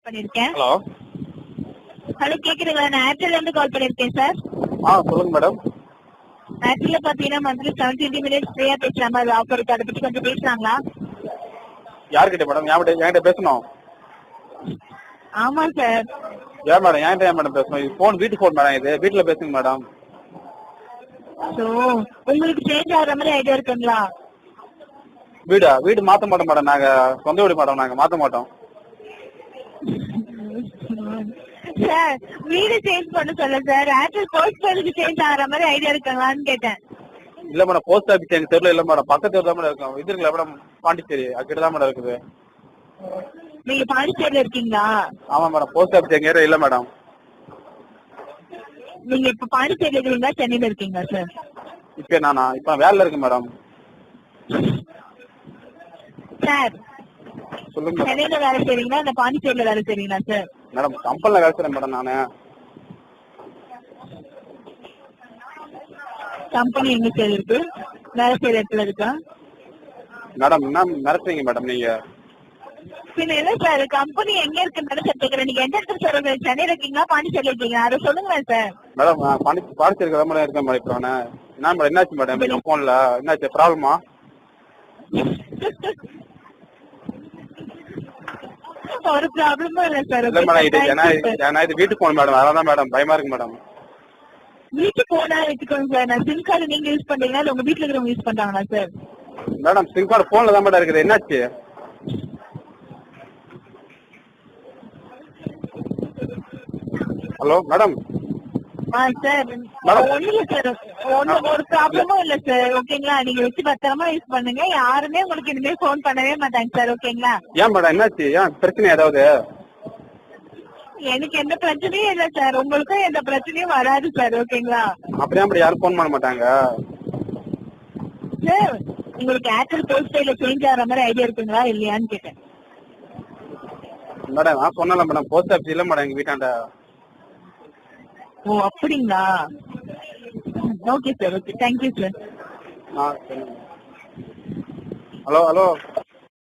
பண்ணிருக்கேன். Hello. Hello கேக்குதுங்களா? நான் ஏர்டெல்ல இருந்து கால் பண்ணிருக்கேன் சார். சொல்லுங்க மேடம். ஏர்டெல்ல பாத்தீங்கன்னா மந்த்லி 70 மினிட்ஸ் ஃப்ரீயா பேசலாமா? அது ஆஃபர் இருக்கு. அதை பத்தி கொஞ்சம் பேசலாங்களா? யார்கிட்ட மேடம்? என்கிட்ட பேசணும். ஆமா சார். ஏன் மேடம் என்கிட்ட ஏன் மேடம் பேசணும்? இது போன் வீட்டு போன் மேடம். இது வீட்டுல பேசுங்க மேடம். சோ உங்களுக்கு சேஞ்ச் ஆகுற மாதிரி ஐடியா இருக்குங்களா? வீடு மாத்த மாட்டோம் மேடம். நாங்க சொந்த வீடு மேடம். நாங்க மாத்த மாட்டோம். சார் வீடு சேஞ்ச் பண்ண சொல்ல சார். ஏர்டெல் போஸ்ட் பெய்டுக்கு சேஞ்ச் ஆகுற மாதிரி ஐடியா இருக்குங்களான்னு கேட்டேன். இல்ல மேடம், போஸ்ட் ஆபீஸ் எங்க தெருல இல்ல மேடம். பக்கத்து தெருல தான் மேடம் இருக்கும். இது இருக்குல்ல மேடம், பாண்டிச்சேரி அங்கிட்ட தான் மேடம் இருக்குது. நீங்க பாண்டிச்சேரியில இருக்கீங்களா? ஆமா மேடம், போஸ்ட் ஆபீஸ் எங்க ஏரியா இல்ல மேடம். நீங்க இப்ப பாண்டிச்சேரியில இருக்கீங்களா சென்னையில இருக்கீங்களா சார்? இப்ப வேலையில இருக்கு மேடம். சார் சொல்லுங்க மேடம். சென்னையில வேலை செய்றீங்களா இல்ல பாண்டிச்சேரியில வேலை செய்றீங்களா சார்? மேடம் கம்பெனில வேலை செய்றேன் மேடம் நானு. கம்பெனி எங்க சார் இருக்கு? வேலை செய்யற இடத்துல இருக்கா? மேடம் என்ன மிரட்டுறீங்க மேடம் நீங்க? பின்ன என்ன சார் கம்பெனி எங்க இருக்குன்னு சார் கேக்குறேன். நீங்க எந்த இடத்துல சார் சென்னையில இருக்கீங்களா பாண்டிச்சேரியில இருக்கீங்களா? அதை சொல்லுங்களேன் சார். மேடம் பாண்டிச்சேரி தான் மேடம் இருக்கேன் மேடம். இப்போ நான் என்ன மேடம் என்னாச்சு மேடம்? என் போன்ல என்னாச்சு? ப்ராப்ளமா? ஒரு ப்ராப்ளமும் இல்ல சார். இல்ல மேடம், ஏன்னா இது வீட்டு போன் மேடம். அதான் மேடம் பயமா இருக்கு மேடம். வீட்டு போனா வச்சுக்கோங்க சார். நான் சிம் கார்டு நீங்க யூஸ் பண்றீங்களா இல்ல உங்க வீட்டுல இருக்கிறவங்க யூஸ் பண்றாங்களா சார்? மேடம் சிம் கார்டு போன்ல தான் மேடம் இருக்குது. என்னாச்சு? Hello madam. சார் ஒண்ணு இல்ல சார். ஒரு ப்ராப்ளமும் இல்ல சார். ஓகேங்களா? நீங்க வச்சு பத்திரமா யூஸ் பண்ணுங்க. யாருமே உங்களுக்கு இனிமே போன் பண்ணவே மாட்டாங்க சார். ஓகேங்களா? ஏன் மேடம் என்னாச்சு? ஏன் பிரச்சனை ஏதாவது? எனக்கு எந்த பிரச்சனையும் இல்ல சார். உங்களுக்கும் எந்த பிரச்சனையும் வராது சார். ஓகேங்களா? அப்படியே அப்படி யாரும் போன் பண்ண மாட்டாங்க சார். உங்களுக்கு ஏர்டெல் போஸ்ட் பெய்ட்ல சேஞ்ச் ஆகிற மாதிரி ஐடியா இருக்குங்களா இல்லையான்னு கேட்டேன். மேடம் நான் சொன்னல மேடம், போஸ்ட் ஆபீஸ் இல்ல மேடம் எங்க வீட்டாண்ட. ஓ அப்படிங்களா? Okay sir. Okay thank you sir. Hello.